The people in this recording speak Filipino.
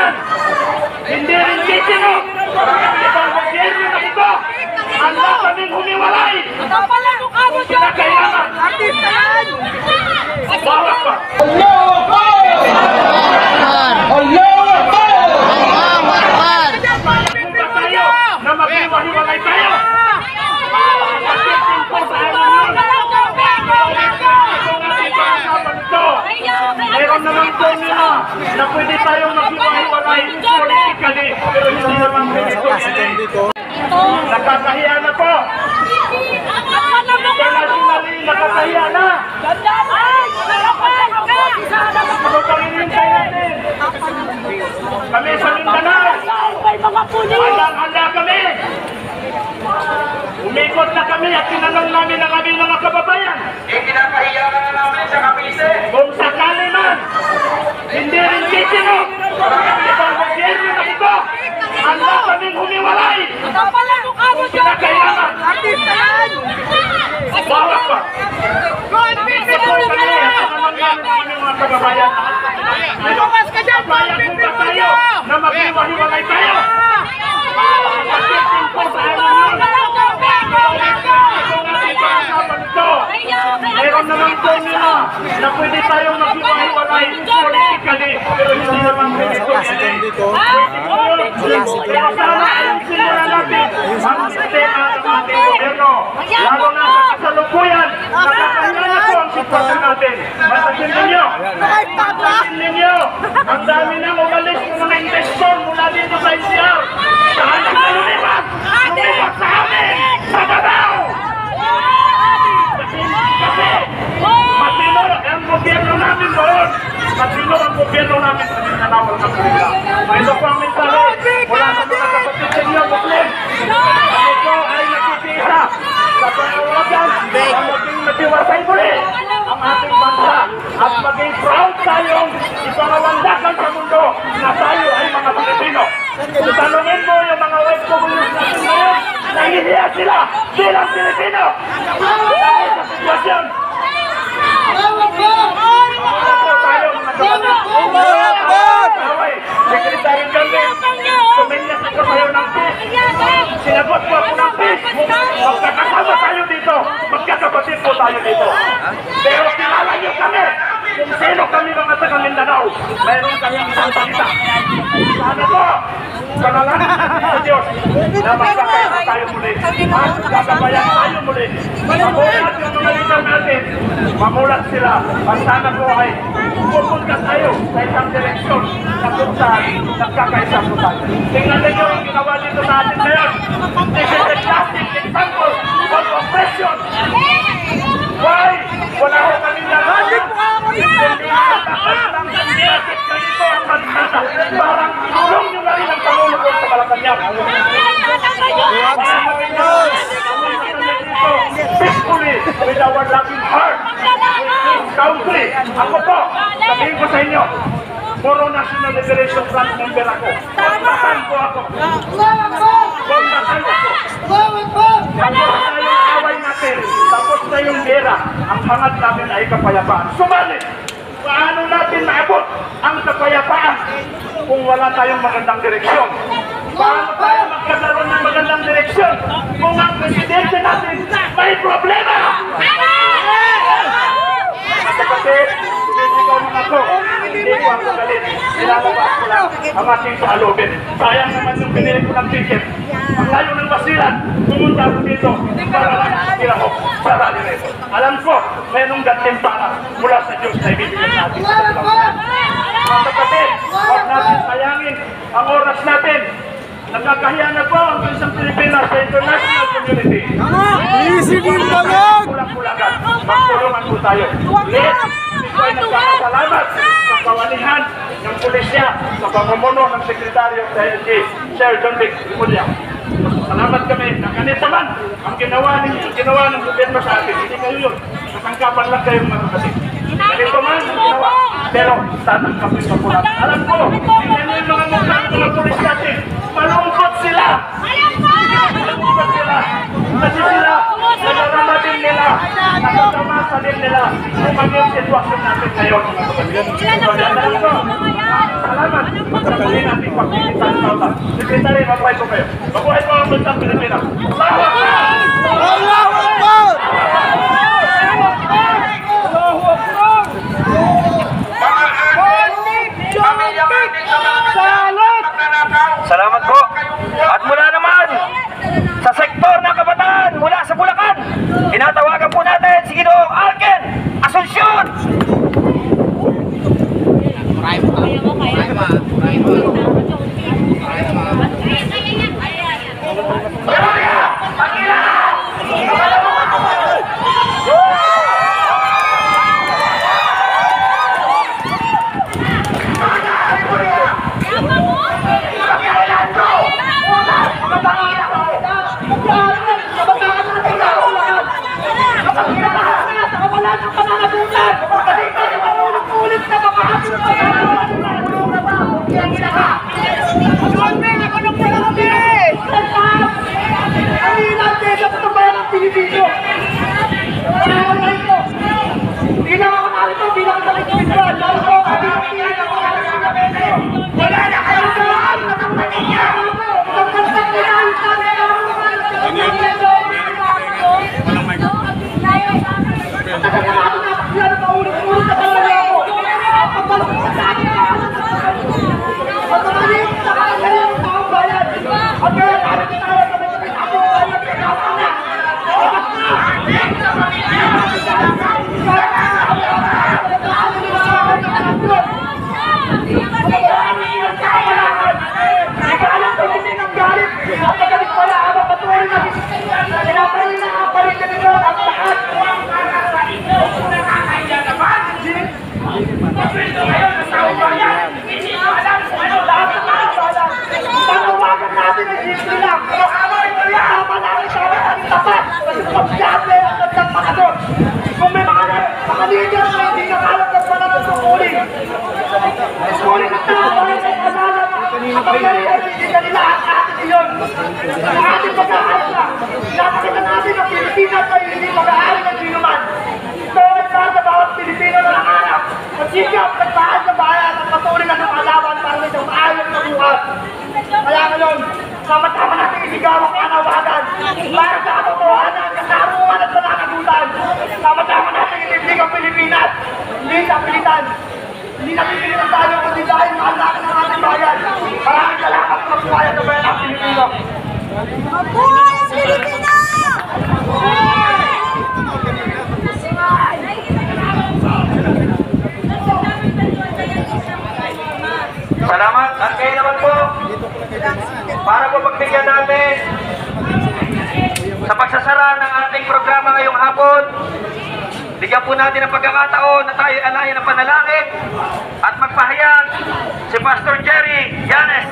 man, hindi rin titino. Ibang gobyerno na ito, handa kaming humiwalay. Kinakailangan. Bawat pa. Na maghiwa-hiwalay tayo. Meron naman po nila na pwede tayong maghiwa-hiwalay politically, pero hindi naman dito. Nakakahiya na po. Internationally, nakakahiya na. Ano pag-inintay natin? Kami sa Mindanao, handa kami. Umikot na kami at tinanong namin ang aming mga kababayan. Kinakahiya na namin sa kapise. Kung sakali man, hindi rin titino. Ibang gobyerno na ito, handa kaming humiwalay. Kinakailangan. Bawat pa. Mga kababayan, bayan mo ba tayo na maghiwa-hiwalay tayo? Meron naman po nila na pwede tayong maghiwa-hiwalay politically, pero hindi naman dito. Kaya sana ang sinira natin ang sistema ng ating gobyerno. Lalo na sa kasalukuyan, nakakahiya na po ang sitwasyon natin. Masasin ninyo, ang dami nang umalis ng mga investor mula dito sa NCR. Saan sila lumipat? Lumipat sa amin! Sa Davao! Kasi matino ang gobyerno namin doon. Matino ang gobyerno namin sa Mindanao ng Manila. Ito po ang mensahe mula sa mga kapatid sa inyo, Muslim. Kami po ay nakikita sa pangalagan ang maging matiwasay muli ang ating bansa at maging proud tayong ipangalandakan sa mundo na tayo ay mga Pilipino. Kung tanungin mo yung mga West Communist natin ngayon, nahihiya sila bilang Pilipino. Dahil sa sitwasyon. Secretary Galvin, tumingin sa kasayo ng PIS. Sinagot po ako ng PIS. Magkakasama tayo dito. Magkakapatid po tayo dito. Pero kilala niyo kami. Kung sino kami mga taga Mindanao. Mayroon kami isang salita. Sana po, panalangin natin sa Diyos na magkakasama tayo muli. At gagabayan tayo muli. Mamulat yung mga leader natin. Mamulat sila. At sana po ay pupunta tayo sa isang direksyon na kung saan nagkakaisa po tayo. Tingnan ninyo ang ginawa dito sa atin ngayon. This is a classic example of oppression. Why? Wala ko kaming nagalit. Hindi nakakasang nangyakit ka dito ang kansada. Parang tulong nyo na rin ang panulong sa Malacanang. Peacefully, with our loving heart, country. Ako po, sabihin ko sa inyo, Moro National Liberation Front member ako. Kontakan ko ako. Kontakan ako. Tapos na yung away natin. Tapos na yung gera. Ang hangad namin ay kapayapaan. Subalit, paano natin maabot ang kapayapaan kung wala tayong magandang direksyon? Paano tayo magkakaroon ng magandang direksyon kung ang presidente natin may problema? Kasi, sinisigaw mo ako, hindi ko ako galit. Nilalabas ko lang ang aking kaalobin. Sayang naman yung pinili ko ng ticket. Ang layo ng basilan, pumunta ako dito para lang nakakira ko sa rally na ito. Alam ko, mayroong gantimpala mula sa Diyos na ibibigyan natin sa kabilang. Mga kapatid, huwag natin sayangin ang oras natin. Nagkakahiya na po ang isang Pilipinas sa international community. Kulang-kulangan, magtulungan po tayo. Let's ay nagpapasalamat sa kawanihan ng pulisya sa pamumuno ng Sekretaryo sa LG, Sir John Vic Rimulya. Salamat kami na ganito man ang ginawa ng gobyerno sa atin. Hindi kayo yun. Natangkapan lang kayong mga kapatid. Ganito man ang ginawa, pero tatangkapin pa po natin. Alam ko, tingnan nyo yung mga mukha ng mga pulis natin. Malungkot sila! Malungkot sila! Kasi sila, nadarama din nila, nakatamasa din nila kung maging sitwasyon natin ngayon. Salamat! Salamat! pagpipintahan sa tao. Secretary, mabuhay po kayo. Mabuhay po ang bansang Pilipinas. Allahu Akbar! Salamat po. At mula naman sa sektor ng kabataan mula sa Bulacan, tinatawagan po natin si Ginoong Alken Asuncion. Kung may mga leader na hindi nakalap ng panahon sa uling, sulit na tao ay kasalanan at ang hindi na nila ang atin iyon. Ang ating pag-aaral na, napakita natin ang Pilipinas ay hindi mag-aaral ng sinuman. Ito ay para sa bawat Pilipino na nanganap, magsikap, nagpahal sa bayan at patuloy na ng alawan para sa isang maayos na bukas. Kaya ngayon, sama-sama natin isigaw ang panawagan para sa katotohanan, kasaruan at panakagutan. Sama-sama natin itibig ang Pilipinas, hindi sa pilitan. Hindi natin pilitan tayo kundi dahil mahalakan ng ating bayan. Maraming salamat sa magbuhayan ng bayan ng Pilipino. Mabuhay ang Pilipino! Salamat. At kayo naman po, para po pagbigyan natin sa pagsasara ng ating programa ngayong hapon, bigyan po natin ang pagkakataon na tayo alayan ng panalangin at magpahayag si Pastor Jerry Yanes.